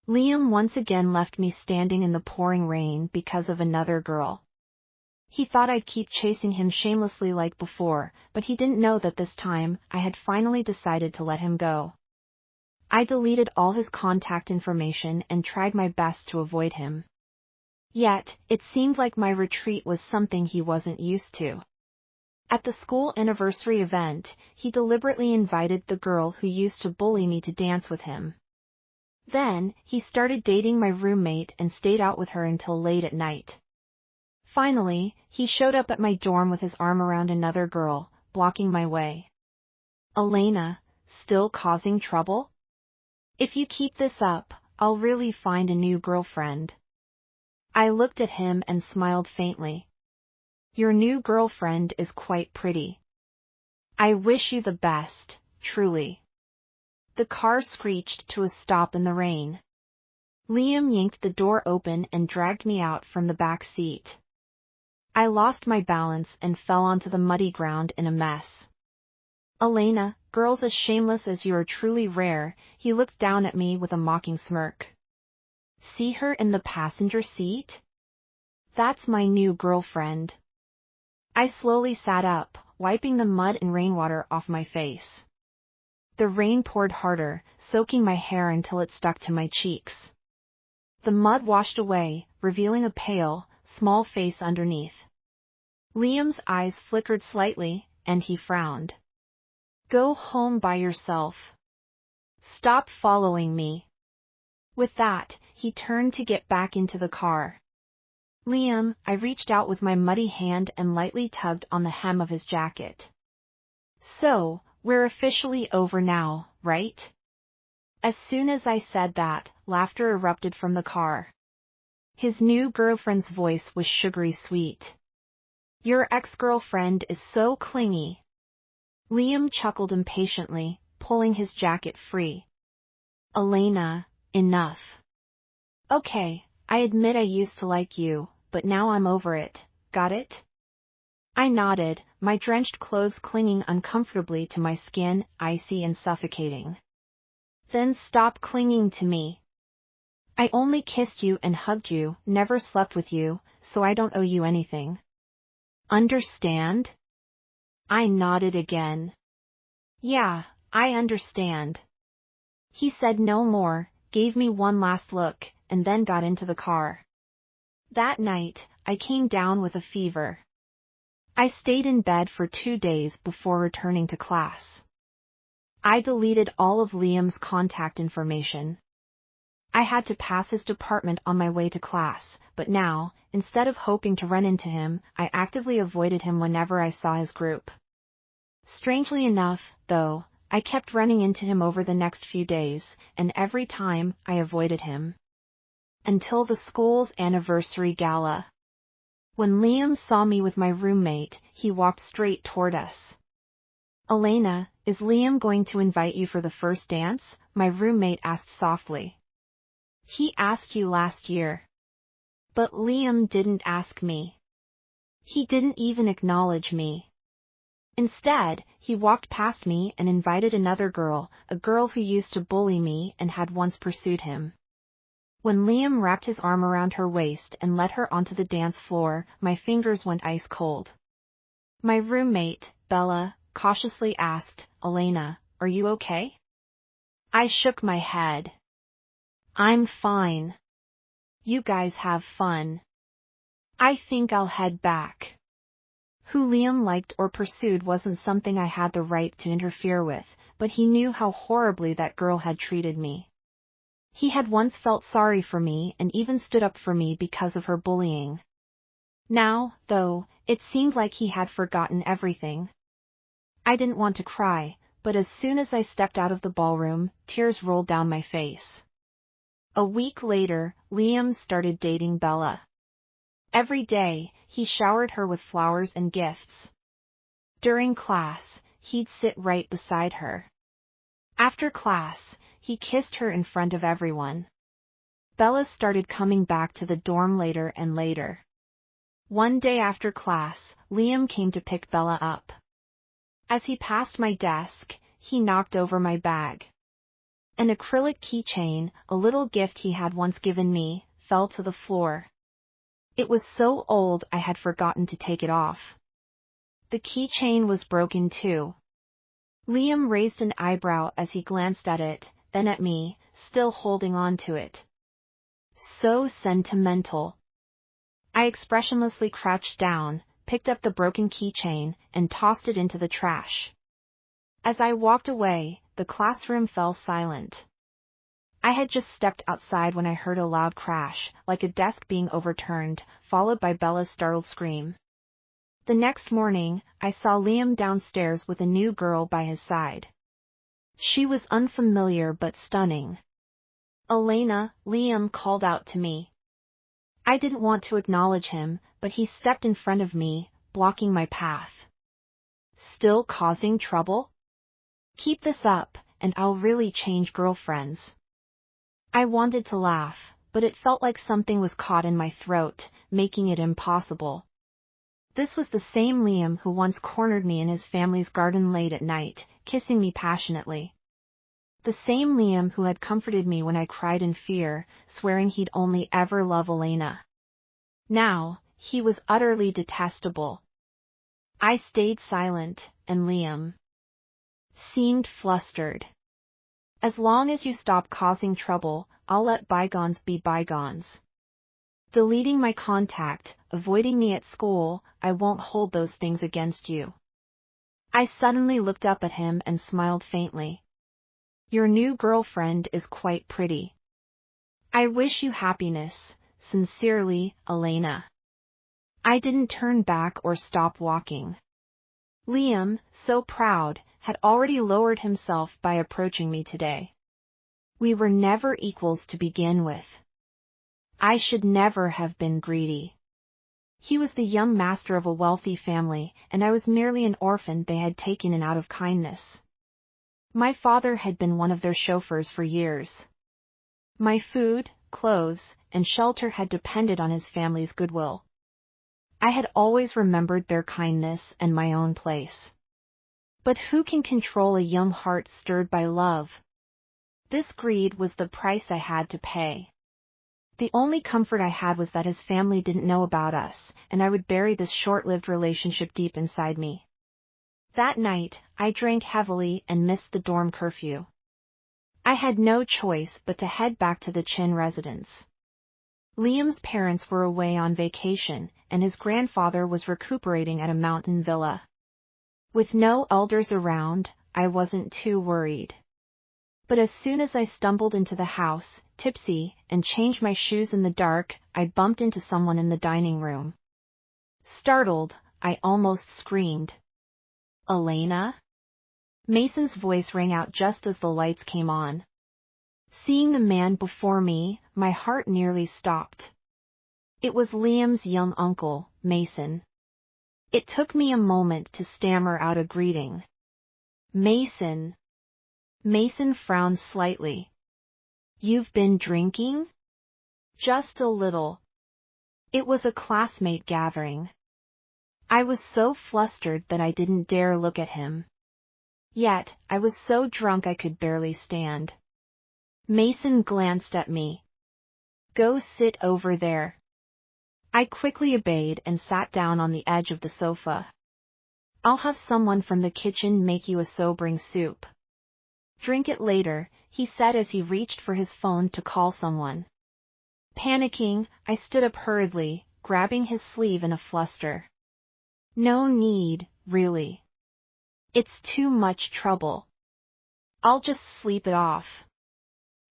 Liam once again left me standing in the pouring rain because of another girl. He thought I'd keep chasing him shamelessly like before, but he didn't know that this time I had finally decided to let him go. I deleted all his contact information and tried my best to avoid him. Yet, it seemed like my retreat was something he wasn't used to. At the school anniversary event, he deliberately invited the girl who used to bully me to dance with him. Then, he started dating my roommate and stayed out with her until late at night. Finally, he showed up at my dorm with his arm around another girl, blocking my way. Elena, still causing trouble? If you keep this up, I'll really find a new girlfriend. I looked at him and smiled faintly. Your new girlfriend is quite pretty. I wish you the best, truly. The car screeched to a stop in the rain. Liam yanked the door open and dragged me out from the back seat. I lost my balance and fell onto the muddy ground in a mess. Elena, girls as shameless as you are truly rare, he looked down at me with a mocking smirk. See her in the passenger seat? That's my new girlfriend. I slowly sat up, wiping the mud and rainwater off my face. The rain poured harder, soaking my hair until it stuck to my cheeks. The mud washed away, revealing a pale, small face underneath. Liam's eyes flickered slightly, and he frowned. Go home by yourself. Stop following me. With that, he turned to get back into the car. Liam, I reached out with my muddy hand and lightly tugged on the hem of his jacket. So, we're officially over now, right? As soon as I said that, laughter erupted from the car. His new girlfriend's voice was sugary sweet. Your ex-girlfriend is so clingy. Liam chuckled impatiently, pulling his jacket free. Elena, enough. Okay, I admit I used to like you, but now I'm over it, got it? I nodded, my drenched clothes clinging uncomfortably to my skin, icy and suffocating. Then stop clinging to me. I only kissed you and hugged you, never slept with you, so I don't owe you anything. Understand? I nodded again. Yeah, I understand. He said no more, gave me one last look, and then got into the car. That night, I came down with a fever. I stayed in bed for 2 days before returning to class. I deleted all of Liam's contact information. I had to pass his department on my way to class, but now, instead of hoping to run into him, I actively avoided him whenever I saw his group. Strangely enough, though, I kept running into him over the next few days, and every time, I avoided him. Until the school's anniversary gala. When Liam saw me with my roommate, he walked straight toward us. Elena, is Liam going to invite you for the first dance? My roommate asked softly. He asked you last year. But Liam didn't ask me. He didn't even acknowledge me. Instead, he walked past me and invited another girl, a girl who used to bully me and had once pursued him. When Liam wrapped his arm around her waist and led her onto the dance floor, my fingers went ice cold. My roommate, Bella, cautiously asked, Elena, are you okay? I shook my head. I'm fine. You guys have fun. I think I'll head back. Who Liam liked or pursued wasn't something I had the right to interfere with, but he knew how horribly that girl had treated me. He had once felt sorry for me and even stood up for me because of her bullying. Now, though, it seemed like he had forgotten everything. I didn't want to cry, but as soon as I stepped out of the ballroom, tears rolled down my face. A week later, Liam started dating Bella. Every day, he showered her with flowers and gifts. During class, he'd sit right beside her. After class, he kissed her in front of everyone. Bella started coming back to the dorm later and later. One day after class, Liam came to pick Bella up. As he passed my desk, he knocked over my bag. An acrylic keychain, a little gift he had once given me, fell to the floor. It was so old I had forgotten to take it off. The keychain was broken too. Liam raised an eyebrow as he glanced at it, then at me, still holding on to it. So sentimental. I expressionlessly crouched down, picked up the broken keychain, and tossed it into the trash. As I walked away, the classroom fell silent. I had just stepped outside when I heard a loud crash, like a desk being overturned, followed by Bella's startled scream. The next morning, I saw Liam downstairs with a new girl by his side. She was unfamiliar but stunning. "Elena," Liam called out to me. I didn't want to acknowledge him, but he stepped in front of me, blocking my path. "Still causing trouble? Keep this up, and I'll really change girlfriends." I wanted to laugh, but it felt like something was caught in my throat, making it impossible. This was the same Liam who once cornered me in his family's garden late at night, kissing me passionately. The same Liam who had comforted me when I cried in fear, swearing he'd only ever love Elena. Now, he was utterly detestable. I stayed silent, and Liam seemed flustered. "As long as you stop causing trouble, I'll let bygones be bygones. Deleting my contact, avoiding me at school, I won't hold those things against you." I suddenly looked up at him and smiled faintly. "Your new girlfriend is quite pretty. I wish you happiness. Sincerely, Elena." I didn't turn back or stop walking. Liam, so proud, had already lowered himself by approaching me today. We were never equals to begin with. I should never have been greedy. He was the young master of a wealthy family, and I was merely an orphan they had taken in out of kindness. My father had been one of their chauffeurs for years. My food, clothes, and shelter had depended on his family's goodwill. I had always remembered their kindness and my own place. But who can control a young heart stirred by love? This greed was the price I had to pay. The only comfort I had was that his family didn't know about us, and I would bury this short-lived relationship deep inside me. That night, I drank heavily and missed the dorm curfew. I had no choice but to head back to the Chin residence. Liam's parents were away on vacation, and his grandfather was recuperating at a mountain villa. With no elders around, I wasn't too worried. But as soon as I stumbled into the house, tipsy, and changed my shoes in the dark, I bumped into someone in the dining room. Startled, I almost screamed. "Elena?" Mason's voice rang out just as the lights came on. Seeing the man before me, my heart nearly stopped. It was Liam's young uncle, Mason. It took me a moment to stammer out a greeting. "Mason." Mason frowned slightly. "You've been drinking?" "Just a little." It was a classmate gathering. I was so flustered that I didn't dare look at him. Yet, I was so drunk I could barely stand. Mason glanced at me. "Go sit over there." I quickly obeyed and sat down on the edge of the sofa. "I'll have someone from the kitchen make you a sobering soup." "Drink it later," he said as he reached for his phone to call someone. Panicking, I stood up hurriedly, grabbing his sleeve in a fluster. "No need, really. It's too much trouble. I'll just sleep it off."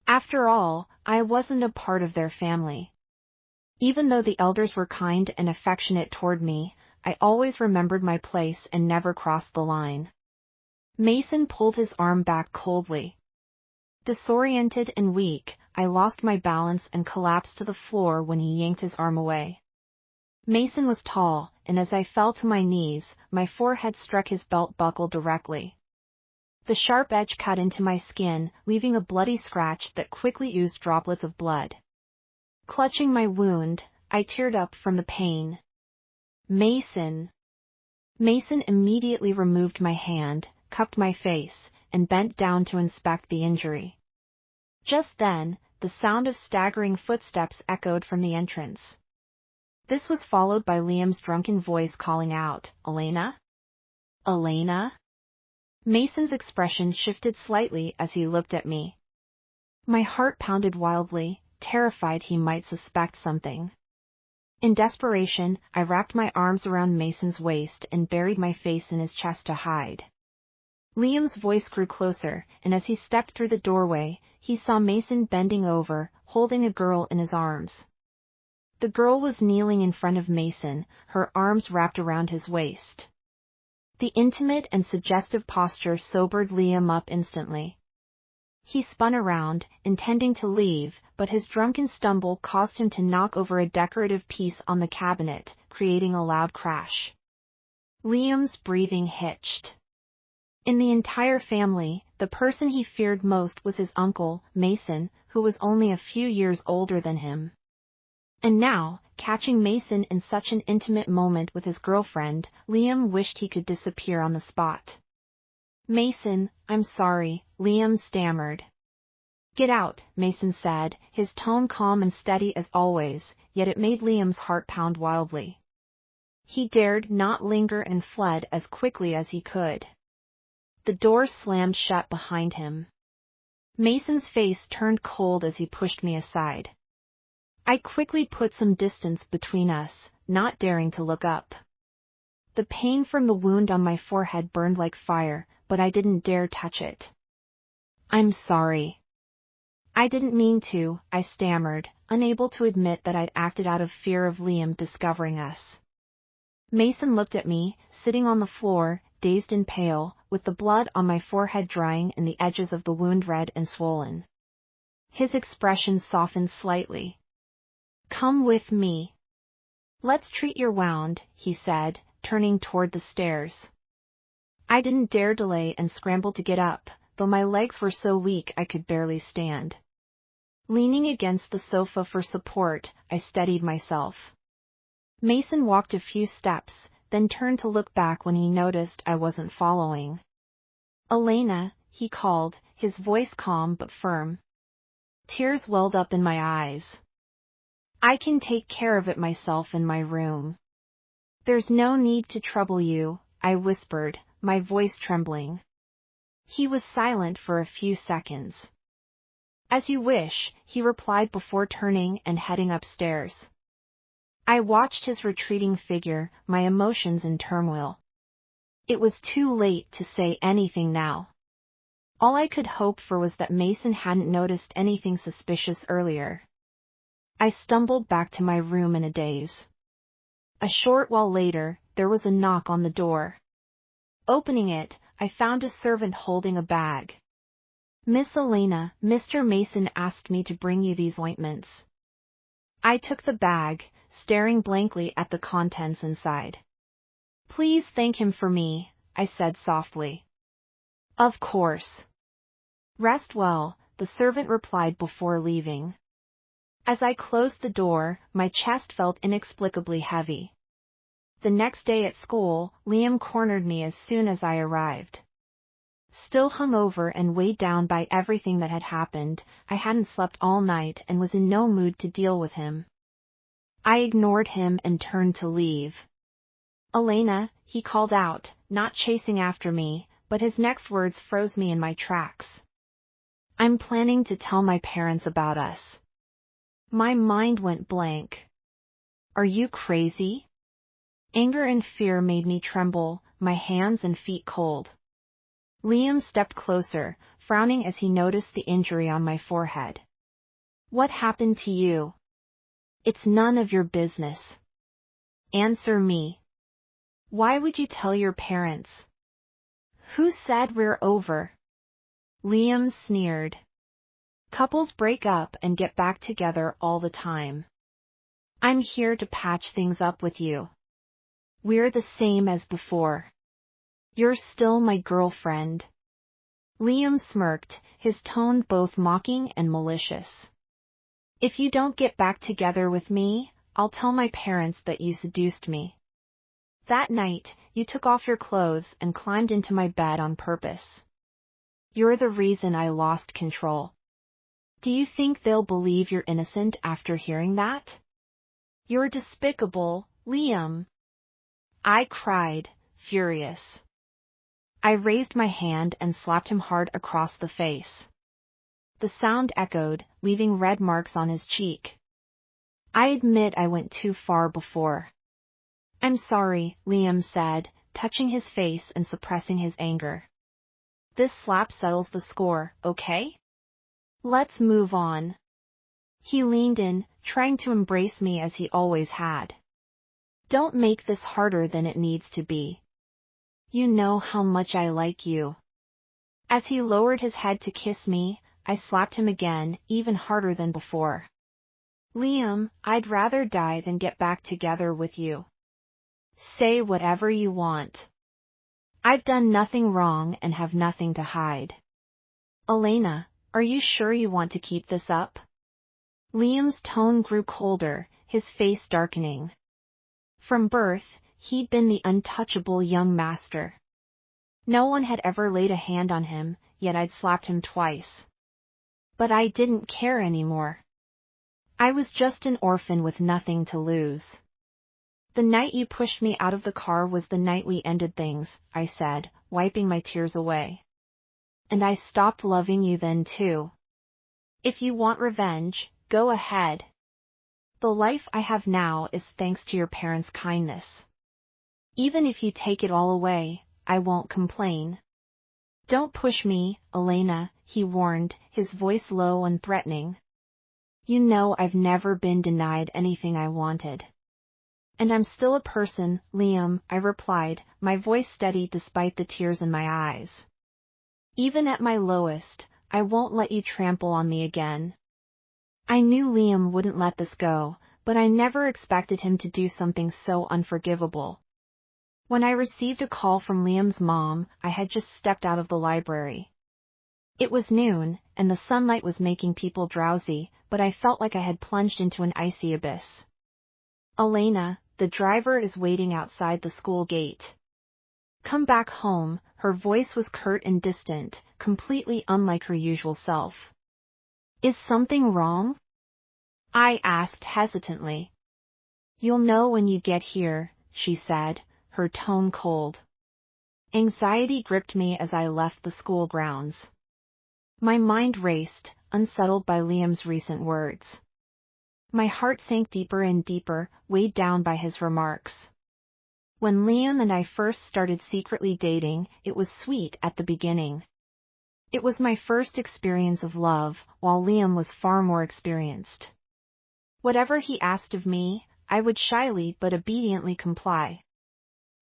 After all, I wasn't a part of their family. Even though the elders were kind and affectionate toward me, I always remembered my place and never crossed the line. Mason pulled his arm back coldly. Disoriented and weak, I lost my balance and collapsed to the floor when he yanked his arm away. Mason was tall, and as I fell to my knees, my forehead struck his belt buckle directly. The sharp edge cut into my skin, leaving a bloody scratch that quickly oozed droplets of blood. Clutching my wound, I teared up from the pain. "Mason!" Mason immediately removed my hand, cupped my face, and bent down to inspect the injury. Just then, the sound of staggering footsteps echoed from the entrance. This was followed by Liam's drunken voice calling out, "Elena? Elena?" Mason's expression shifted slightly as he looked at me. My heart pounded wildly, terrified he might suspect something. In desperation, I wrapped my arms around Mason's waist and buried my face in his chest to hide. Liam's voice grew closer, and as he stepped through the doorway, he saw Mason bending over, holding a girl in his arms. The girl was kneeling in front of Mason, her arms wrapped around his waist. The intimate and suggestive posture sobered Liam up instantly. He spun around, intending to leave, but his drunken stumble caused him to knock over a decorative piece on the cabinet, creating a loud crash. Liam's breathing hitched. In the entire family, the person he feared most was his uncle, Mason, who was only a few years older than him. And now, catching Mason in such an intimate moment with his girlfriend, Liam wished he could disappear on the spot. "Mason, I'm sorry," Liam stammered. "Get out," Mason said, his tone calm and steady as always, yet it made Liam's heart pound wildly. He dared not linger and fled as quickly as he could. The door slammed shut behind him. Mason's face turned cold as he pushed me aside. I quickly put some distance between us, not daring to look up. The pain from the wound on my forehead burned like fire, but I didn't dare touch it. "I'm sorry. I didn't mean to," I stammered, unable to admit that I'd acted out of fear of Liam discovering us. Mason looked at me, sitting on the floor, dazed and pale, with the blood on my forehead drying and the edges of the wound red and swollen. His expression softened slightly. "Come with me. Let's treat your wound," he said, turning toward the stairs. I didn't dare delay and scrambled to get up, though my legs were so weak I could barely stand. Leaning against the sofa for support, I steadied myself. Mason walked a few steps, then turned to look back when he noticed I wasn't following. "Elena," he called, his voice calm but firm. Tears welled up in my eyes. "I can take care of it myself in my room. There's no need to trouble you," I whispered, my voice trembling. He was silent for a few seconds. "As you wish," he replied before turning and heading upstairs. I watched his retreating figure, my emotions in turmoil. It was too late to say anything now. All I could hope for was that Mason hadn't noticed anything suspicious earlier. I stumbled back to my room in a daze. A short while later, there was a knock on the door. Opening it, I found a servant holding a bag. "Miss Elena, Mr. Mason asked me to bring you these ointments." I took the bag, staring blankly at the contents inside. "Please thank him for me," I said softly. "Of course. Rest well," the servant replied before leaving. As I closed the door, my chest felt inexplicably heavy. The next day at school, Liam cornered me as soon as I arrived. Still hungover and weighed down by everything that had happened, I hadn't slept all night and was in no mood to deal with him. I ignored him and turned to leave. "Elena," he called out, not chasing after me, but his next words froze me in my tracks. "I'm planning to tell my parents about us." My mind went blank. "Are you crazy?" Anger and fear made me tremble, my hands and feet cold. Liam stepped closer, frowning as he noticed the injury on my forehead. "What happened to you?" "It's none of your business." "Answer me. Why would you tell your parents?" "Who said we're over?" Liam sneered. "Couples break up and get back together all the time. I'm here to patch things up with you. We're the same as before. You're still my girlfriend." Liam smirked, his tone both mocking and malicious. "If you don't get back together with me, I'll tell my parents that you seduced me. That night, you took off your clothes and climbed into my bed on purpose. You're the reason I lost control." Do you think they'll believe you're innocent after hearing that? You're despicable, Liam. I cried, furious. I raised my hand and slapped him hard across the face. The sound echoed, leaving red marks on his cheek. I admit I went too far before. I'm sorry, Liam said, touching his face and suppressing his anger. This slap settles the score, okay? Let's move on. He leaned in, trying to embrace me as he always had. Don't make this harder than it needs to be. You know how much I like you. As he lowered his head to kiss me, I slapped him again, even harder than before. Liam, I'd rather die than get back together with you. Say whatever you want. I've done nothing wrong and have nothing to hide. Elena, are you sure you want to keep this up? Liam's tone grew colder, his face darkening. From birth, he'd been the untouchable young master. No one had ever laid a hand on him, yet I'd slapped him twice. But I didn't care anymore. I was just an orphan with nothing to lose. The night you pushed me out of the car was the night we ended things, I said, wiping my tears away. And I stopped loving you then too. If you want revenge, go ahead. The life I have now is thanks to your parents' kindness. Even if you take it all away, I won't complain. Don't push me, Elena, he warned, his voice low and threatening. You know I've never been denied anything I wanted. And I'm still a person, Liam, I replied, my voice steady despite the tears in my eyes. Even at my lowest, I won't let you trample on me again. I knew Liam wouldn't let this go, but I never expected him to do something so unforgivable. When I received a call from Liam's mom, I had just stepped out of the library. It was noon, and the sunlight was making people drowsy, but I felt like I had plunged into an icy abyss. Elena, the driver is waiting outside the school gate. Come back home, her voice was curt and distant, completely unlike her usual self. Is something wrong? I asked hesitantly. You'll know when you get here, she said, her tone cold. Anxiety gripped me as I left the school grounds. My mind raced, unsettled by Liam's recent words. My heart sank deeper and deeper, weighed down by his remarks. When Liam and I first started secretly dating, it was sweet at the beginning. It was my first experience of love, while Liam was far more experienced. Whatever he asked of me, I would shyly but obediently comply.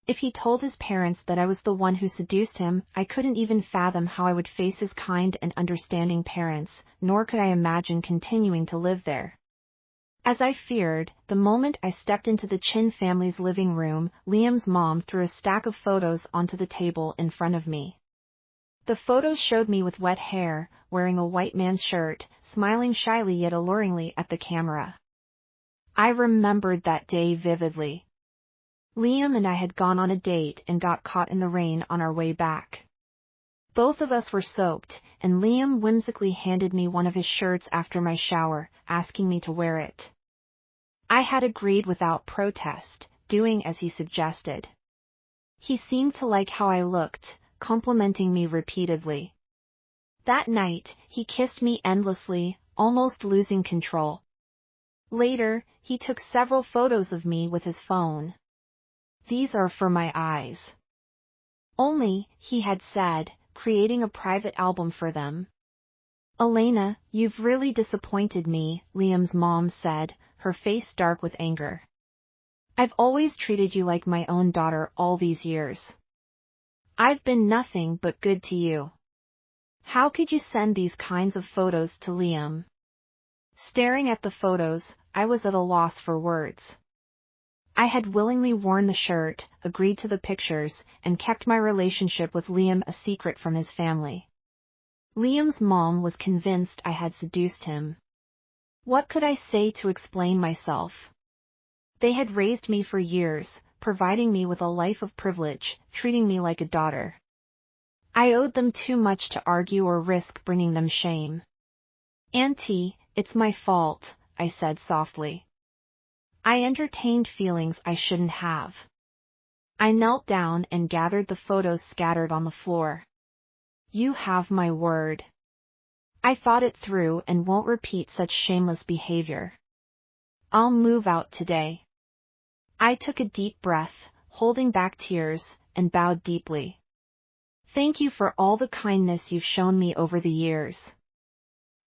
If he told his parents that I was the one who seduced him, I couldn't even fathom how I would face his kind and understanding parents, nor could I imagine continuing to live there. As I feared, the moment I stepped into the Chin family's living room, Liam's mom threw a stack of photos onto the table in front of me. The photos showed me with wet hair, wearing a white man's shirt, smiling shyly yet alluringly at the camera. I remembered that day vividly. Liam and I had gone on a date and got caught in the rain on our way back. Both of us were soaked, and Liam whimsically handed me one of his shirts after my shower, asking me to wear it. I had agreed without protest, doing as he suggested. He seemed to like how I looked, complimenting me repeatedly. That night, he kissed me endlessly, almost losing control. Later, he took several photos of me with his phone. These are for my eyes. Only, he had said, creating a private album for them. Elena, you've really disappointed me, Liam's mom said, her face dark with anger. I've always treated you like my own daughter all these years. I've been nothing but good to you. How could you send these kinds of photos to Liam? Staring at the photos, I was at a loss for words. I had willingly worn the shirt, agreed to the pictures, and kept my relationship with Liam a secret from his family. Liam's mom was convinced I had seduced him. What could I say to explain myself? They had raised me for years, providing me with a life of privilege, treating me like a daughter. I owed them too much to argue or risk bringing them shame. Auntie, it's my fault, I said softly. I entertained feelings I shouldn't have. I knelt down and gathered the photos scattered on the floor. You have my word. I thought it through and won't repeat such shameless behavior. I'll move out today. I took a deep breath, holding back tears, and bowed deeply. Thank you for all the kindness you've shown me over the years.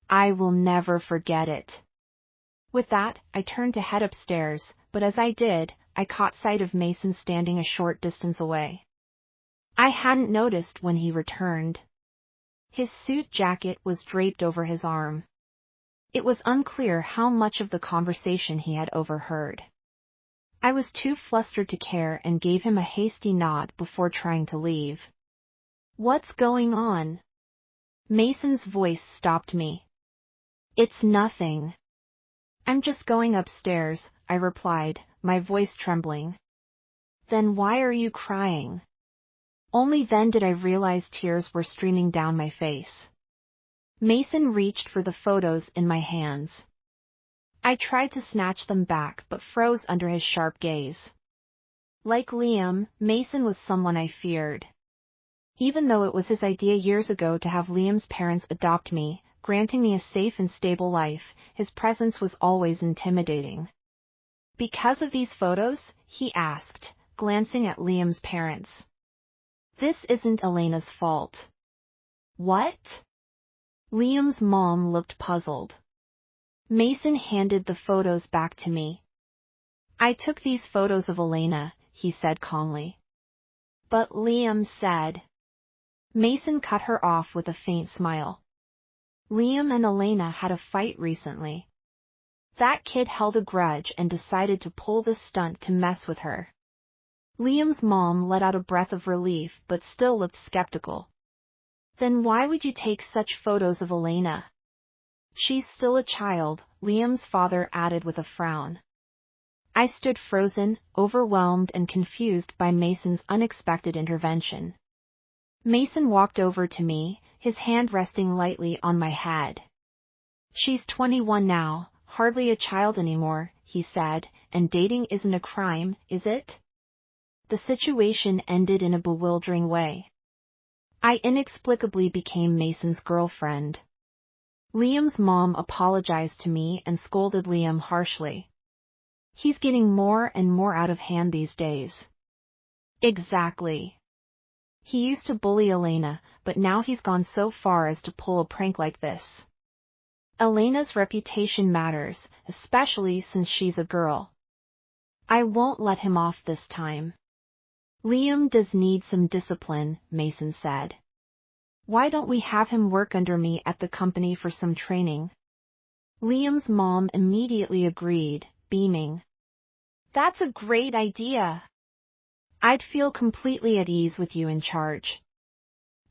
I will never forget it. With that, I turned to head upstairs, but as I did, I caught sight of Mason standing a short distance away. I hadn't noticed when he returned. His suit jacket was draped over his arm. It was unclear how much of the conversation he had overheard. I was too flustered to care and gave him a hasty nod before trying to leave. What's going on? Mason's voice stopped me. It's nothing. I'm just going upstairs, I replied, my voice trembling. Then why are you crying? Only then did I realize tears were streaming down my face. Mason reached for the photos in my hands. I tried to snatch them back but froze under his sharp gaze. Like Liam, Mason was someone I feared. Even though it was his idea years ago to have Liam's parents adopt me, granting me a safe and stable life, his presence was always intimidating. Because of these photos? He asked, glancing at Liam's parents. This isn't Elena's fault. What? Liam's mom looked puzzled. Mason handed the photos back to me. I took these photos of Elena, he said calmly. But Liam said. Mason cut her off with a faint smile. Liam and Elena had a fight recently. That kid held a grudge and decided to pull this stunt to mess with her. Liam's mom let out a breath of relief but still looked skeptical. Then why would you take such photos of Elena? She's still a child, Liam's father added with a frown. I stood frozen, overwhelmed and confused by Mason's unexpected intervention. Mason walked over to me, his hand resting lightly on my head. She's 21 now, hardly a child anymore, he said, and dating isn't a crime, is it? The situation ended in a bewildering way. I inexplicably became Mason's girlfriend. Liam's mom apologized to me and scolded Liam harshly. He's getting more and more out of hand these days. Exactly. He used to bully Elena, but now he's gone so far as to pull a prank like this. Elena's reputation matters, especially since she's a girl. I won't let him off this time. Liam does need some discipline, Mason said. Why don't we have him work under me at the company for some training? Liam's mom immediately agreed, beaming. That's a great idea. I'd feel completely at ease with you in charge.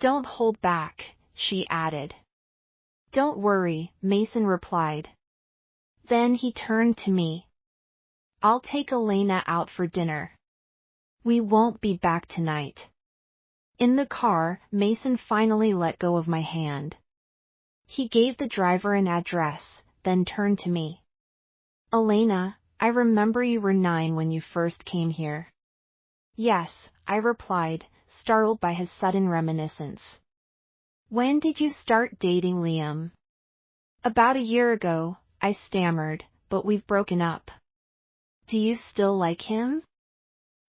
Don't hold back, she added. Don't worry, Mason replied. Then he turned to me. I'll take Elena out for dinner. We won't be back tonight. In the car, Mason finally let go of my hand. He gave the driver an address, then turned to me. Elena, I remember you were 9 when you first came here. Yes, I replied, startled by his sudden reminiscence. When did you start dating Liam? About a year ago, I stammered, but we've broken up. Do you still like him?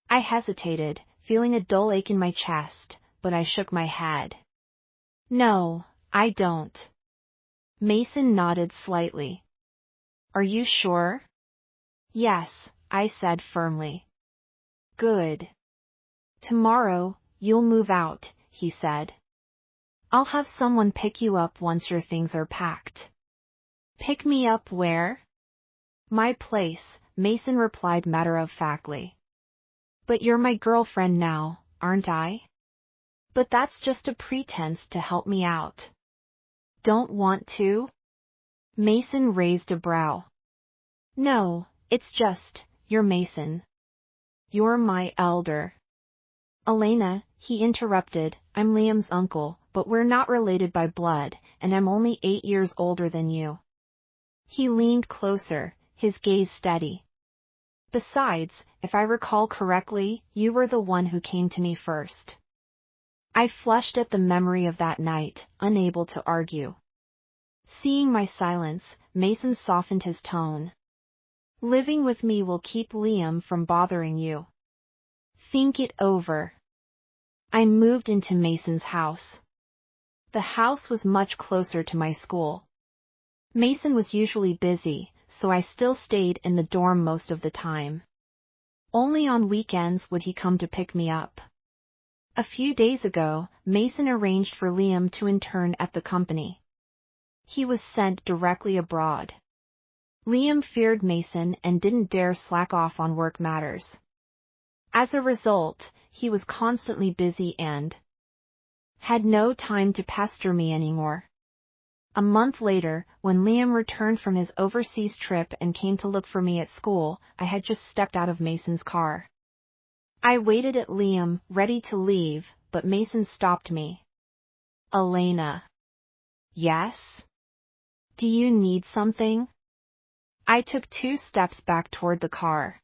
I hesitated, feeling a dull ache in my chest, but I shook my head. No, I don't. Mason nodded slightly. Are you sure? Yes, I said firmly. Good. Tomorrow, you'll move out, he said. I'll have someone pick you up once your things are packed. Pick me up where? My place, Mason replied matter-of-factly. But you're my girlfriend now, aren't I? But that's just a pretense to help me out. Don't want to? Mason raised a brow. No, it's just, you're Mason. You're my elder. Elena, he interrupted, I'm Liam's uncle, but we're not related by blood, and I'm only 8 years older than you. He leaned closer, his gaze steady. Besides, if I recall correctly, you were the one who came to me first. I flushed at the memory of that night, unable to argue. Seeing my silence, Mason softened his tone. Living with me will keep Liam from bothering you. Think it over. I moved into Mason's house. The house was much closer to my school. Mason was usually busy, so I still stayed in the dorm most of the time. Only on weekends would he come to pick me up. A few days ago, Mason arranged for Liam to intern at the company. He was sent directly abroad. Liam feared Mason and didn't dare slack off on work matters. As a result, he was constantly busy and had no time to pester me anymore. A month later, when Liam returned from his overseas trip and came to look for me at school, I had just stepped out of Mason's car. I waited at Liam, ready to leave, but Mason stopped me. Elena. Yes? Do you need something? I took 2 steps back toward the car.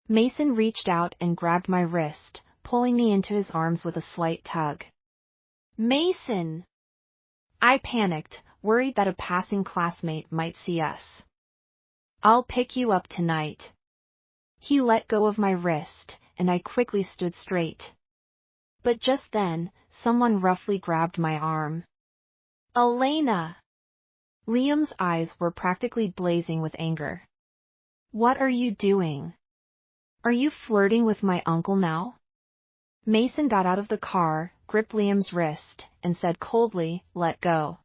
Mason reached out and grabbed my wrist, pulling me into his arms with a slight tug. Mason! I panicked, worried that a passing classmate might see us. I'll pick you up tonight. He let go of my wrist, and I quickly stood straight. But just then, someone roughly grabbed my arm. Elena! Liam's eyes were practically blazing with anger. What are you doing? Are you flirting with my uncle now? Mason got out of the car, gripped Liam's wrist, and said coldly, let go.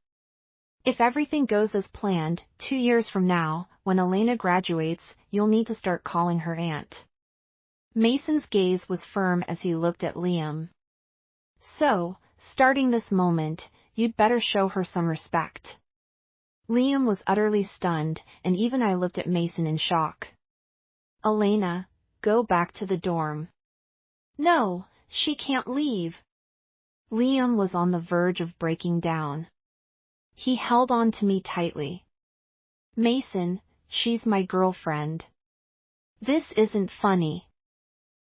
If everything goes as planned, 2 years from now, when Elena graduates, you'll need to start calling her aunt. Mason's gaze was firm as he looked at Liam. So, starting this moment, you'd better show her some respect. Liam was utterly stunned, and even I looked at Mason in shock. Elena, go back to the dorm. No, she can't leave. Liam was on the verge of breaking down. He held on to me tightly. Mason, she's my girlfriend. This isn't funny.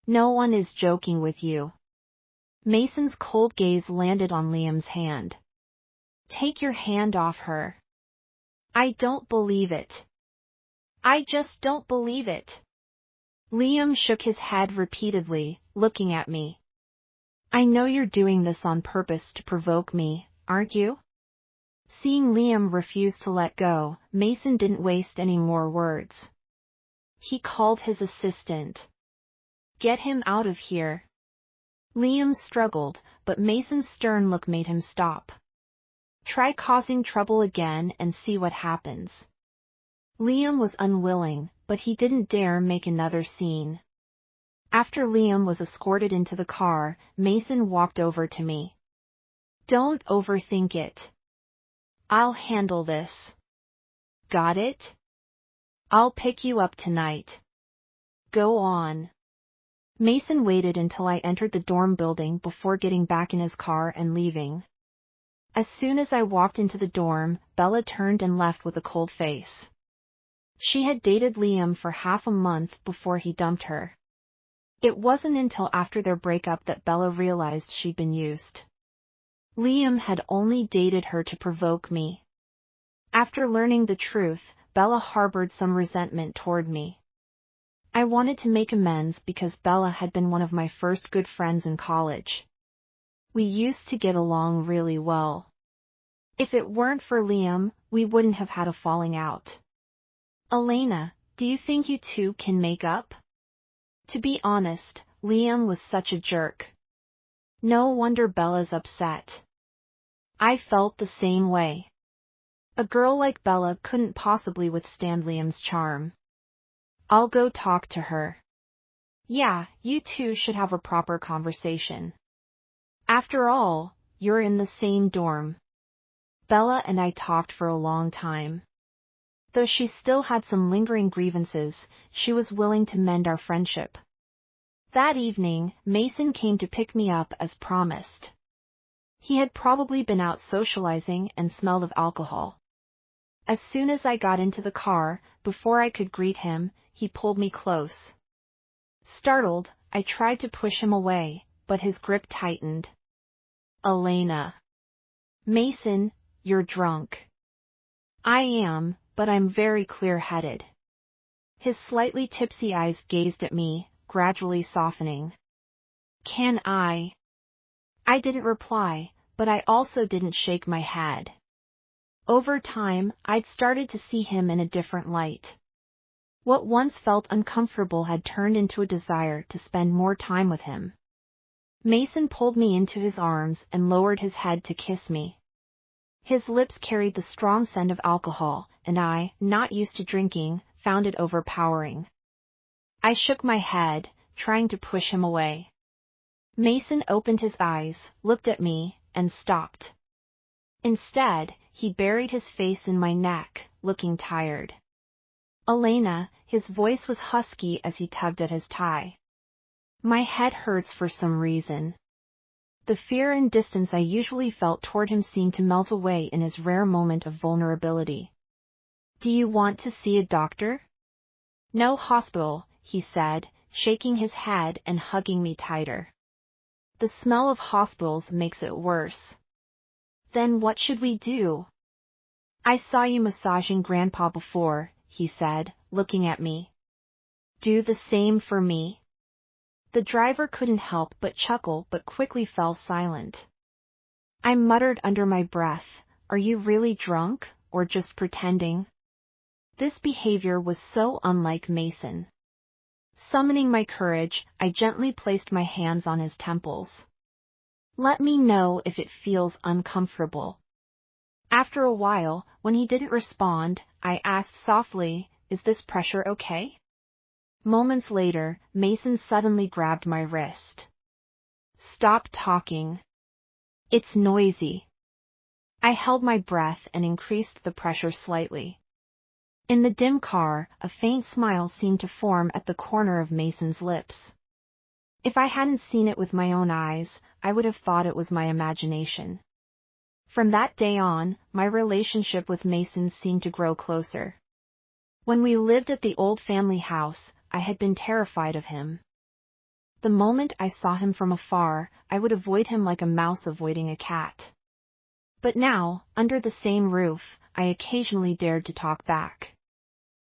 No one is joking with you. Mason's cold gaze landed on Liam's hand. Take your hand off her. I don't believe it. I just don't believe it. Liam shook his head repeatedly, looking at me. I know you're doing this on purpose to provoke me, aren't you? Seeing Liam refuse to let go, Mason didn't waste any more words. He called his assistant. Get him out of here. Liam struggled, but Mason's stern look made him stop. Try causing trouble again and see what happens. Liam was unwilling, but he didn't dare make another scene. After Liam was escorted into the car, Mason walked over to me. Don't overthink it. I'll handle this. Got it? I'll pick you up tonight. Go on. Mason waited until I entered the dorm building before getting back in his car and leaving. As soon as I walked into the dorm, Bella turned and left with a cold face. She had dated Liam for half a month before he dumped her. It wasn't until after their breakup that Bella realized she'd been used. Liam had only dated her to provoke me. After learning the truth, Bella harbored some resentment toward me. I wanted to make amends because Bella had been one of my first good friends in college. We used to get along really well. If it weren't for Liam, we wouldn't have had a falling out. Elena, do you think you two can make up? To be honest, Liam was such a jerk. No wonder Bella's upset. I felt the same way. A girl like Bella couldn't possibly withstand Liam's charm. I'll go talk to her. Yeah, you two should have a proper conversation. After all, you're in the same dorm. Bella and I talked for a long time. Though she still had some lingering grievances, she was willing to mend our friendship. That evening, Mason came to pick me up as promised. He had probably been out socializing and smelled of alcohol. As soon as I got into the car, before I could greet him, he pulled me close. Startled, I tried to push him away, but his grip tightened. Elena. Mason, you're drunk. I am, but I'm very clear-headed. His slightly tipsy eyes gazed at me, gradually softening. Can I? I didn't reply, but I also didn't shake my head. Over time, I'd started to see him in a different light. What once felt uncomfortable had turned into a desire to spend more time with him. Mason pulled me into his arms and lowered his head to kiss me. His lips carried the strong scent of alcohol, and I, not used to drinking, found it overpowering. I shook my head, trying to push him away. Mason opened his eyes, looked at me, and stopped. Instead, he buried his face in my neck, looking tired. Elena, his voice was husky as he tugged at his tie. My head hurts for some reason. The fear and distance I usually felt toward him seemed to melt away in his rare moment of vulnerability. Do you want to see a doctor? No hospital, he said, shaking his head and hugging me tighter. The smell of hospitals makes it worse. Then what should we do? I saw you massaging Grandpa before, he said, looking at me. Do the same for me? The driver couldn't help but chuckle but quickly fell silent. I muttered under my breath, are you really drunk, or just pretending? This behavior was so unlike Mason. Summoning my courage, I gently placed my hands on his temples. Let me know if it feels uncomfortable. After a while, when he didn't respond, I asked softly, is this pressure okay? Moments later, Mason suddenly grabbed my wrist. Stop talking. It's noisy. I held my breath and increased the pressure slightly. In the dim car, a faint smile seemed to form at the corner of Mason's lips. If I hadn't seen it with my own eyes, I would have thought it was my imagination. From that day on, my relationship with Mason seemed to grow closer. When we lived at the old family house, I had been terrified of him. The moment I saw him from afar, I would avoid him like a mouse avoiding a cat. But now, under the same roof, I occasionally dared to talk back.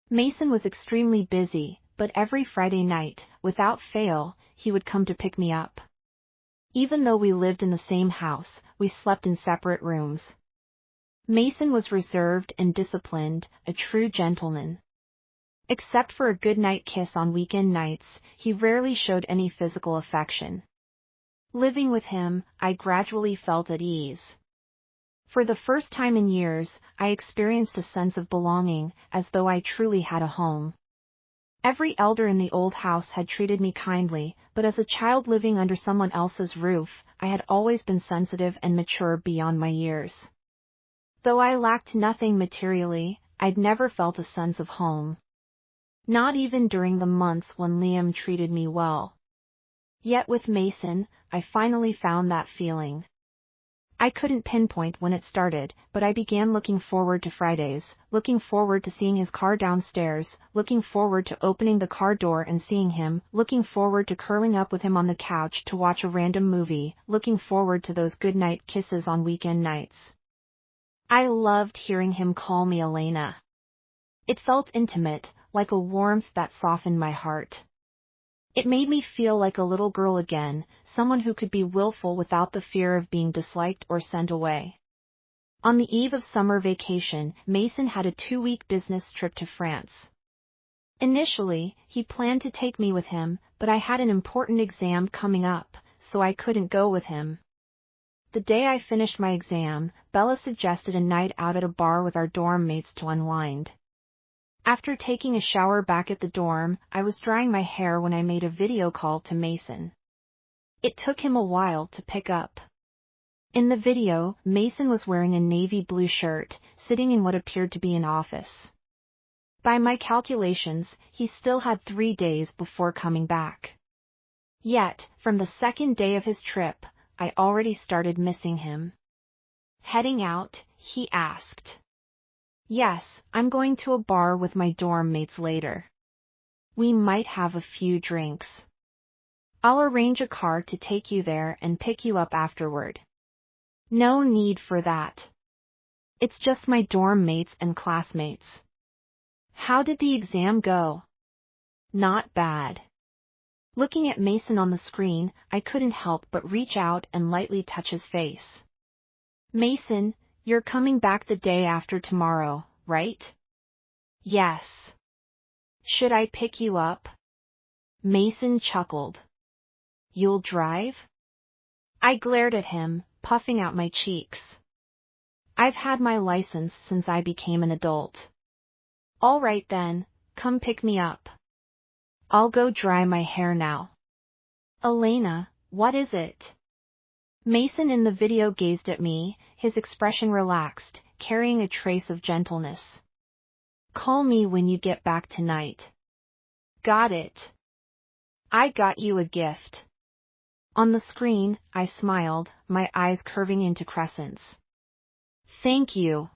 Mason was extremely busy, but every Friday night, without fail, he would come to pick me up. Even though we lived in the same house, we slept in separate rooms. Mason was reserved and disciplined, a true gentleman. Except for a good-night kiss on weekend nights, he rarely showed any physical affection. Living with him, I gradually felt at ease. For the first time in years, I experienced a sense of belonging, as though I truly had a home. Every elder in the old house had treated me kindly, but as a child living under someone else's roof, I had always been sensitive and mature beyond my years. Though I lacked nothing materially, I'd never felt a sense of home. Not even during the months when Liam treated me well. Yet with Mason, I finally found that feeling. I couldn't pinpoint when it started, but I began looking forward to Fridays, looking forward to seeing his car downstairs, looking forward to opening the car door and seeing him, looking forward to curling up with him on the couch to watch a random movie, looking forward to those goodnight kisses on weekend nights. I loved hearing him call me Elena. It felt intimate, like a warmth that softened my heart. It made me feel like a little girl again, someone who could be willful without the fear of being disliked or sent away. On the eve of summer vacation, Mason had a 2-week business trip to France. Initially, he planned to take me with him, but I had an important exam coming up, so I couldn't go with him. The day I finished my exam, Bella suggested a night out at a bar with our dorm mates to unwind. After taking a shower back at the dorm, I was drying my hair when I made a video call to Mason. It took him a while to pick up. In the video, Mason was wearing a navy blue shirt, sitting in what appeared to be an office. By my calculations, he still had 3 days before coming back. Yet, from the second day of his trip, I already started missing him. Heading out, he asked. Yes, I'm going to a bar with my dorm mates later. We might have a few drinks. I'll arrange a car to take you there and pick you up afterward. No need for that. It's just my dorm mates and classmates. How did the exam go? Not bad. Looking at Mason on the screen, I couldn't help but reach out and lightly touch his face. Mason, you're coming back the day after tomorrow, right? Yes. Should I pick you up? Mason chuckled. You'll drive? I glared at him, puffing out my cheeks. I've had my license since I became an adult. All right then, come pick me up. I'll go dry my hair now. Elena, what is it? Mason in the video gazed at me, his expression relaxed, carrying a trace of gentleness. Call me when you get back tonight. Got it. I got you a gift. On the screen, I smiled, my eyes curving into crescents. Thank you.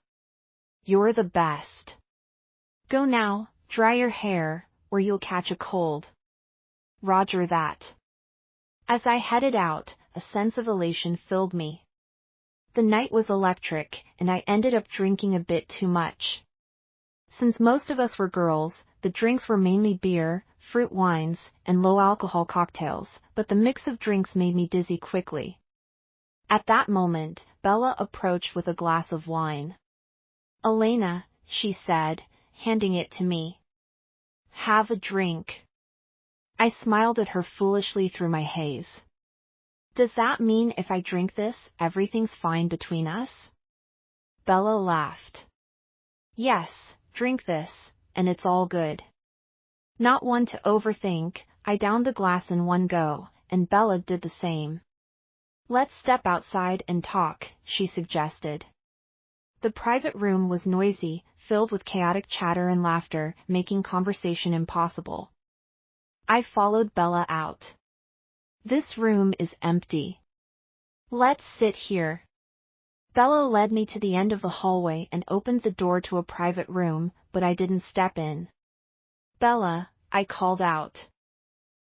You're the best. Go now, dry your hair, or you'll catch a cold. Roger that. As I headed out, a sense of elation filled me. The night was electric, and I ended up drinking a bit too much. Since most of us were girls, the drinks were mainly beer, fruit wines, and low-alcohol cocktails, but the mix of drinks made me dizzy quickly. At that moment, Bella approached with a glass of wine. Elena, she said, handing it to me. Have a drink. I smiled at her foolishly through my haze. Does that mean if I drink this, everything's fine between us? Bella laughed. Yes, drink this, and it's all good. Not one to overthink, I downed the glass in one go, and Bella did the same. Let's step outside and talk, she suggested. The private room was noisy, filled with chaotic chatter and laughter, making conversation impossible. I followed Bella out. This room is empty. Let's sit here. Bella led me to the end of the hallway and opened the door to a private room, but I didn't step in. Bella, I called out.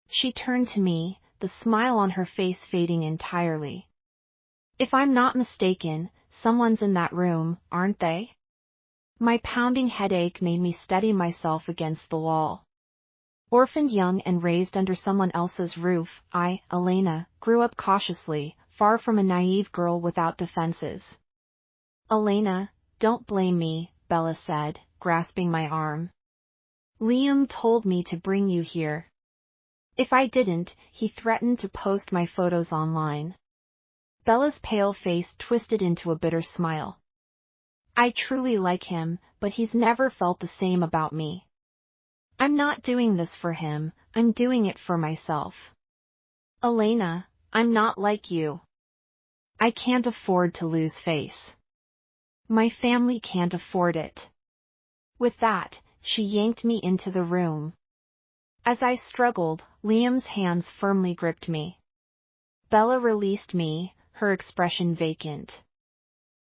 She turned to me, the smile on her face fading entirely. If I'm not mistaken, someone's in that room, aren't they? My pounding headache made me steady myself against the wall. Orphaned young and raised under someone else's roof, I, Elena, grew up cautiously, far from a naive girl without defenses. Elena, don't blame me, Bella said, grasping my arm. Liam told me to bring you here. If I didn't, he threatened to post my photos online. Bella's pale face twisted into a bitter smile. I truly like him, but he's never felt the same about me. I'm not doing this for him, I'm doing it for myself. Elena, I'm not like you. I can't afford to lose face. My family can't afford it. With that, she yanked me into the room. As I struggled, Liam's hands firmly gripped me. Bella released me, her expression vacant.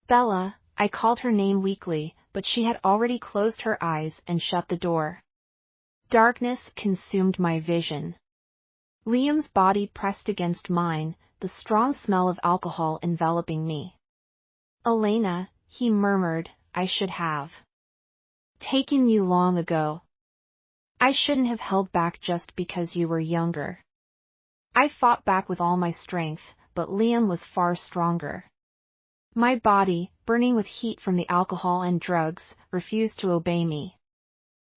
Bella, I called her name weakly, but she had already closed her eyes and shut the door. Darkness consumed my vision. Liam's body pressed against mine, the strong smell of alcohol enveloping me. Elena, he murmured, I should have taken you long ago. I shouldn't have held back just because you were younger. I fought back with all my strength, but Liam was far stronger. My body, burning with heat from the alcohol and drugs, refused to obey me.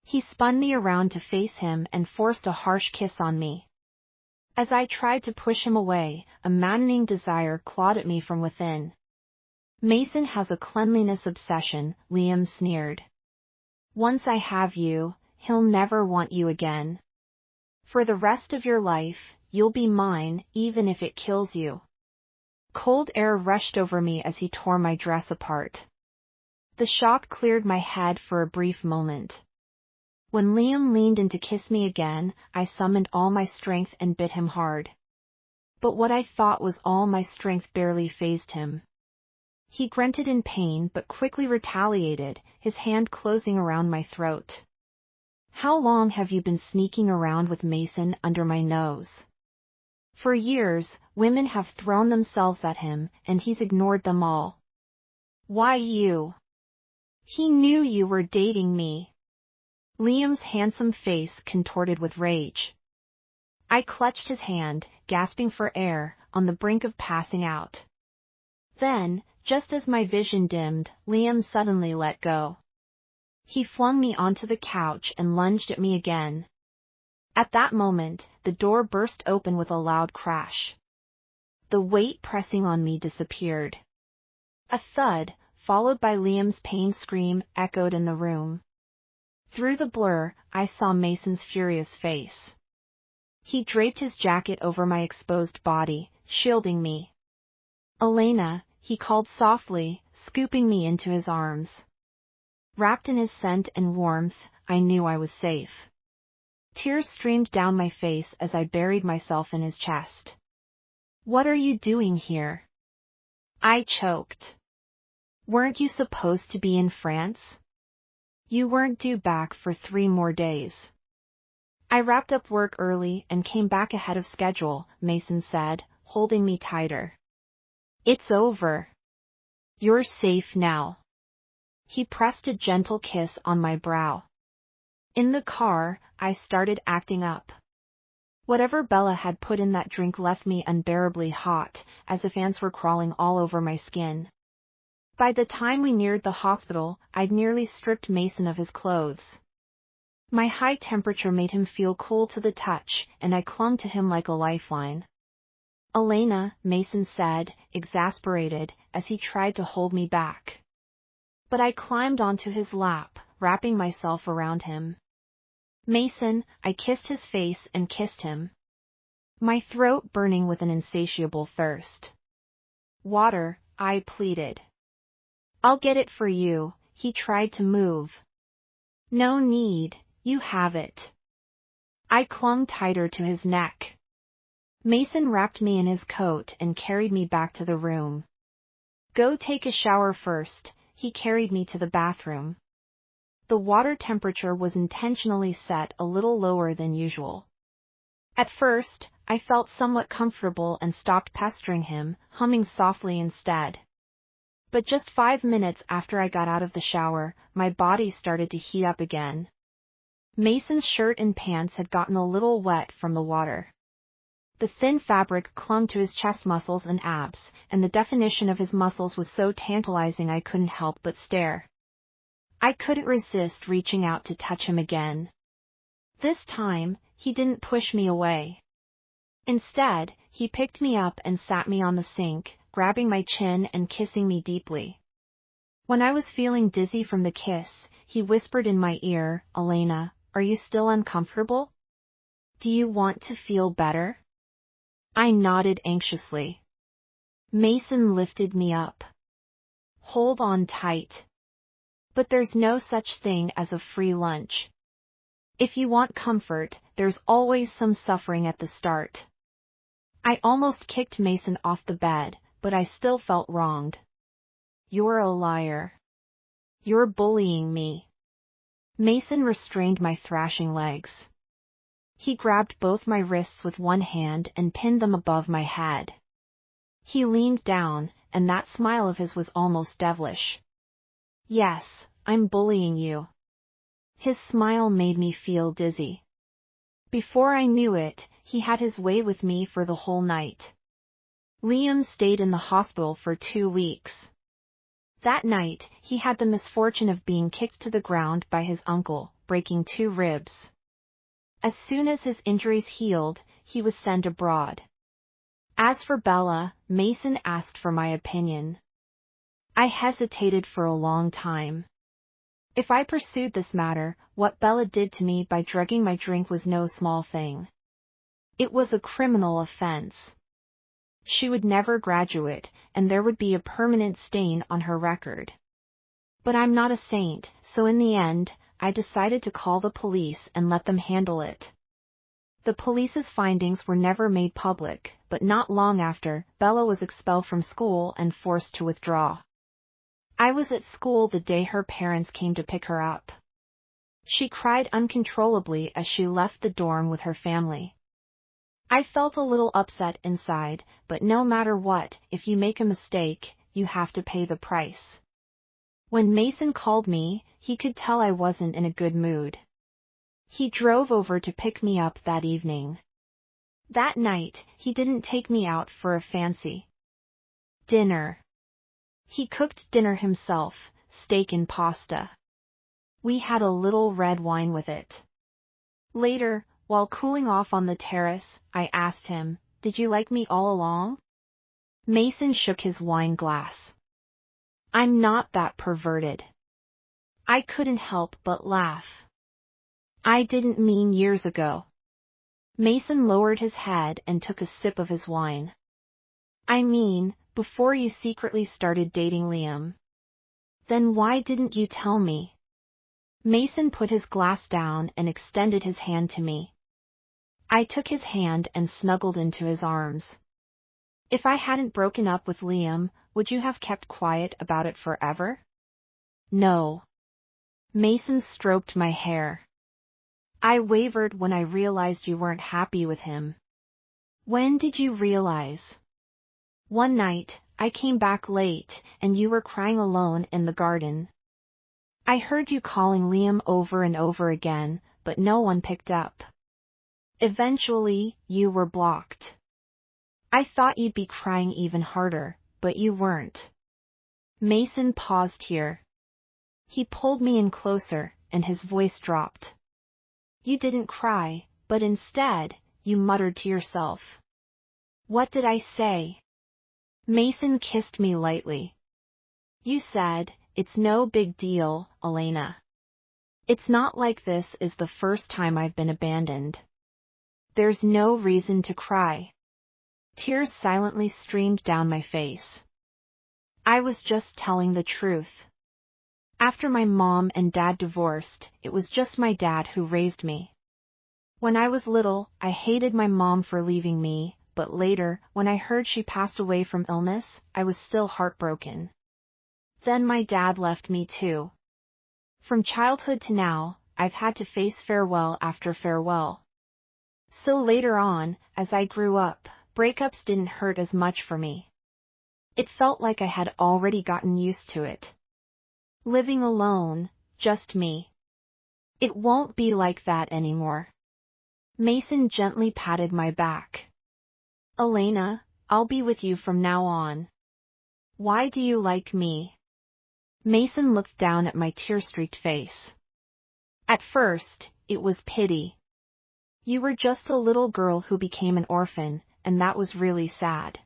He spun me around to face him and forced a harsh kiss on me. As I tried to push him away, a maddening desire clawed at me from within. Mason has a cleanliness obsession, Liam sneered. Once I have you, he'll never want you again. For the rest of your life, you'll be mine, even if it kills you. Cold air rushed over me as he tore my dress apart. The shock cleared my head for a brief moment. When Liam leaned in to kiss me again, I summoned all my strength and bit him hard. But what I thought was all my strength barely fazed him. He grunted in pain but quickly retaliated, his hand closing around my throat. How long have you been sneaking around with Mason under my nose? For years, women have thrown themselves at him, and he's ignored them all. Why you? He knew you were dating me. Liam's handsome face contorted with rage. I clutched his hand, gasping for air, on the brink of passing out. Then, just as my vision dimmed, Liam suddenly let go. He flung me onto the couch and lunged at me again. At that moment, the door burst open with a loud crash. The weight pressing on me disappeared. A thud, followed by Liam's pain scream, echoed in the room. Through the blur, I saw Mason's furious face. He draped his jacket over my exposed body, shielding me. Elena, he called softly, scooping me into his arms. Wrapped in his scent and warmth, I knew I was safe. Tears streamed down my face as I buried myself in his chest. What are you doing here? I choked. Weren't you supposed to be in France? You weren't due back for 3 more days. I wrapped up work early and came back ahead of schedule, Mason said, holding me tighter. It's over. You're safe now. He pressed a gentle kiss on my brow. In the car, I started acting up. Whatever Bella had put in that drink left me unbearably hot, as if ants were crawling all over my skin. By the time we neared the hospital, I'd nearly stripped Mason of his clothes. My high temperature made him feel cool to the touch, and I clung to him like a lifeline. Elena, Mason said, exasperated, as he tried to hold me back. But I climbed onto his lap, wrapping myself around him. Mason, I kissed his face and kissed him. My throat burning with an insatiable thirst. Water, I pleaded. I'll get it for you, he tried to move. No need, you have it. I clung tighter to his neck. Mason wrapped me in his coat and carried me back to the room. Go take a shower first, he carried me to the bathroom. The water temperature was intentionally set a little lower than usual. At first, I felt somewhat comfortable and stopped pestering him, humming softly instead. But just 5 minutes after I got out of the shower, my body started to heat up again. Mason's shirt and pants had gotten a little wet from the water. The thin fabric clung to his chest muscles and abs, and the definition of his muscles was so tantalizing I couldn't help but stare. I couldn't resist reaching out to touch him again. This time, he didn't push me away. Instead, he picked me up and sat me on the sink, grabbing my chin and kissing me deeply. When I was feeling dizzy from the kiss, he whispered in my ear, Elena, are you still uncomfortable? Do you want to feel better? I nodded anxiously. Mason lifted me up. Hold on tight. But there's no such thing as a free lunch. If you want comfort, there's always some suffering at the start. I almost kicked Mason off the bed, but I still felt wronged. You're a liar. You're bullying me. Mason restrained my thrashing legs. He grabbed both my wrists with one hand and pinned them above my head. He leaned down, and that smile of his was almost devilish. Yes, I'm bullying you. His smile made me feel dizzy. Before I knew it, he had his way with me for the whole night. Liam stayed in the hospital for 2 weeks. That night, he had the misfortune of being kicked to the ground by his uncle, breaking 2 ribs. As soon as his injuries healed, he was sent abroad. As for Bella, Mason asked for my opinion. I hesitated for a long time. If I pursued this matter, what Bella did to me by drugging my drink was no small thing. It was a criminal offense. She would never graduate, and there would be a permanent stain on her record. But I'm not a saint, so in the end, I decided to call the police and let them handle it. The police's findings were never made public, but not long after, Bella was expelled from school and forced to withdraw. I was at school the day her parents came to pick her up. She cried uncontrollably as she left the dorm with her family. I felt a little upset inside, but no matter what, if you make a mistake, you have to pay the price. When Mason called me, he could tell I wasn't in a good mood. He drove over to pick me up that evening. That night, he didn't take me out for a fancy dinner. He cooked dinner himself, steak and pasta. We had a little red wine with it. Later, while cooling off on the terrace, I asked him, "Did you like me all along?" Mason shook his wine glass. "I'm not that perverted." I couldn't help but laugh. "I didn't mean years ago." Mason lowered his head and took a sip of his wine. "I mean, before you secretly started dating Liam." "Then why didn't you tell me?" Mason put his glass down and extended his hand to me. I took his hand and snuggled into his arms. "If I hadn't broken up with Liam, would you have kept quiet about it forever?" "No." Mason stroked my hair. "I wavered when I realized you weren't happy with him." "When did you realize?" "One night, I came back late, and you were crying alone in the garden. I heard you calling Liam over and over again, but no one picked up. Eventually, you were blocked. I thought you'd be crying even harder, but you weren't." Mason paused here. He pulled me in closer, and his voice dropped. "You didn't cry, but instead, you muttered to yourself." "What did I say?" Mason kissed me lightly. "You said, 'It's no big deal, Elena. It's not like this is the first time I've been abandoned. There's no reason to cry.'" Tears silently streamed down my face. I was just telling the truth. After my mom and dad divorced, it was just my dad who raised me. When I was little, I hated my mom for leaving me, but later, when I heard she passed away from illness, I was still heartbroken. Then my dad left me too. From childhood to now, I've had to face farewell after farewell. So later on, as I grew up, breakups didn't hurt as much for me. It felt like I had already gotten used to it. Living alone, just me. It won't be like that anymore. Mason gently patted my back. "Elena, I'll be with you from now on." "Why do you like me?" Mason looked down at my tear-streaked face. "At first, it was pity. You were just a little girl who became an orphan, and that was really sad.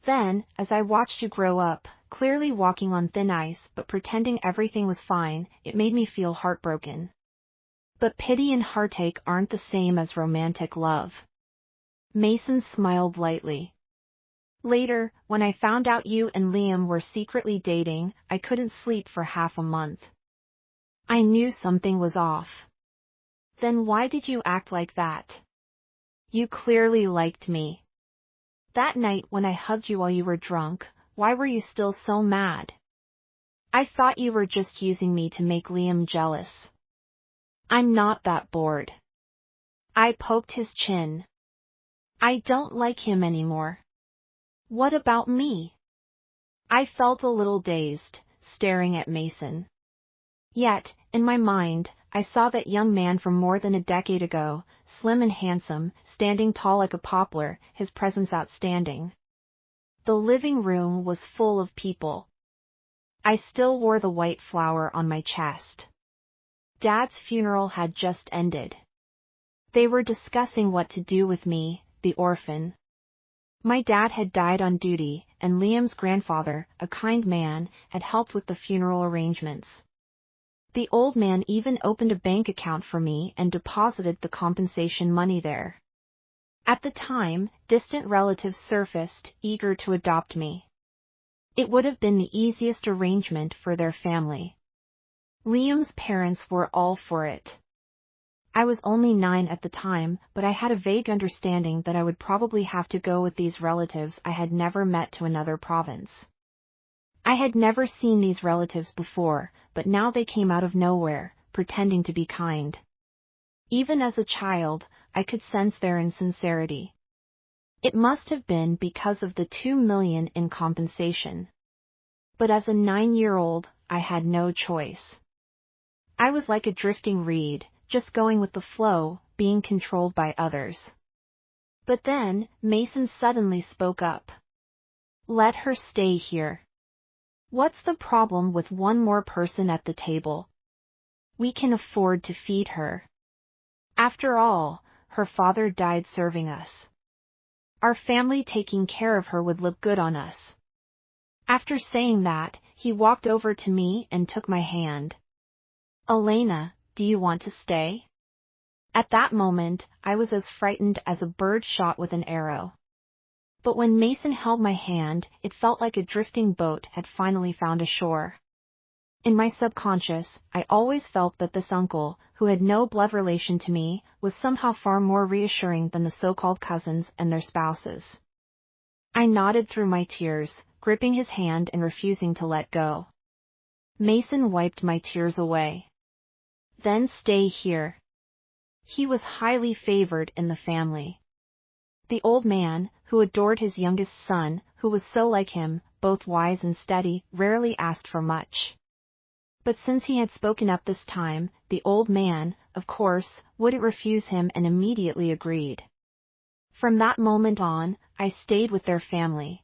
Then, as I watched you grow up, clearly walking on thin ice but pretending everything was fine, it made me feel heartbroken. But pity and heartache aren't the same as romantic love." Mason smiled lightly. "Later, when I found out you and Liam were secretly dating, I couldn't sleep for half a month. I knew something was off." "Then why did you act like that?" "You clearly liked me. That night when I hugged you while you were drunk, why were you still so mad?" "I thought you were just using me to make Liam jealous." "I'm not that bored." I poked his chin. "I don't like him anymore." "What about me?" I felt a little dazed, staring at Mason. Yet, in my mind, I saw that young man from more than a decade ago, slim and handsome, standing tall like a poplar, his presence outstanding. The living room was full of people. I still wore the white flower on my chest. Dad's funeral had just ended. They were discussing what to do with me, the orphan. My dad had died on duty, and Liam's grandfather, a kind man, had helped with the funeral arrangements. The old man even opened a bank account for me and deposited the compensation money there. At the time, distant relatives surfaced, eager to adopt me. It would have been the easiest arrangement for their family. Liam's parents were all for it. I was only 9 at the time, but I had a vague understanding that I would probably have to go with these relatives I had never met to another province. I had never seen these relatives before, but now they came out of nowhere, pretending to be kind. Even as a child, I could sense their insincerity. It must have been because of the 2 million in compensation. But as a 9-year-old, I had no choice. I was like a drifting reed, just going with the flow, being controlled by others. But then, Mason suddenly spoke up. Let her stay here. What's the problem with one more person at the table? We can afford to feed her. After all, her father died serving us. Our family taking care of her would look good on us. After saying that, he walked over to me and took my hand. Elena, do you want to stay? At that moment, I was as frightened as a bird shot with an arrow. But when Mason held my hand, it felt like a drifting boat had finally found a shore. In my subconscious, I always felt that this uncle, who had no blood relation to me, was somehow far more reassuring than the so-called cousins and their spouses. I nodded through my tears, gripping his hand and refusing to let go. Mason wiped my tears away. Then stay here. He was highly favored in the family. The old man, who adored his youngest son, who was so like him, both wise and steady, rarely asked for much. But since he had spoken up this time, the old man, of course, wouldn't refuse him and immediately agreed. From that moment on, I stayed with their family.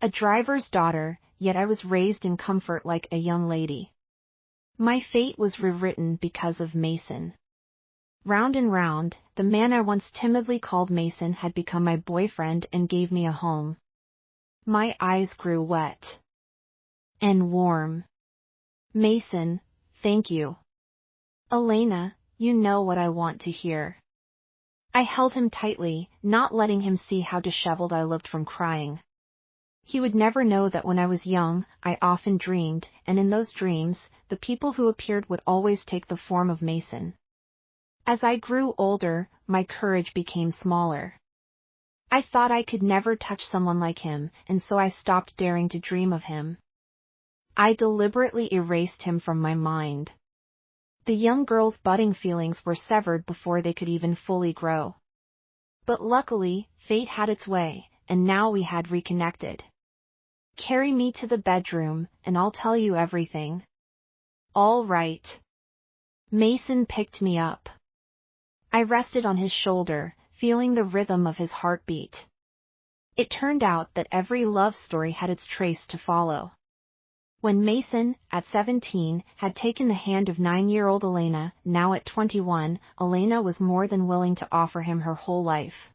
A driver's daughter, yet I was raised in comfort like a young lady. My fate was rewritten because of Mason. Round and round, the man I once timidly called Mason had become my boyfriend and gave me a home. My eyes grew wet. And warm. Mason, thank you. Elena, you know what I want to hear. I held him tightly, not letting him see how disheveled I looked from crying. He would never know that when I was young, I often dreamed, and in those dreams, the people who appeared would always take the form of Mason. As I grew older, my courage became smaller. I thought I could never touch someone like him, and so I stopped daring to dream of him. I deliberately erased him from my mind. The young girl's budding feelings were severed before they could even fully grow. But luckily, fate had its way, and now we had reconnected. Carry me to the bedroom, and I'll tell you everything. All right. Mason picked me up. I rested on his shoulder, feeling the rhythm of his heartbeat. It turned out that every love story had its trace to follow. When Mason, at 17, had taken the hand of 9-year-old Elena, now at 21, Elena was more than willing to offer him her whole life.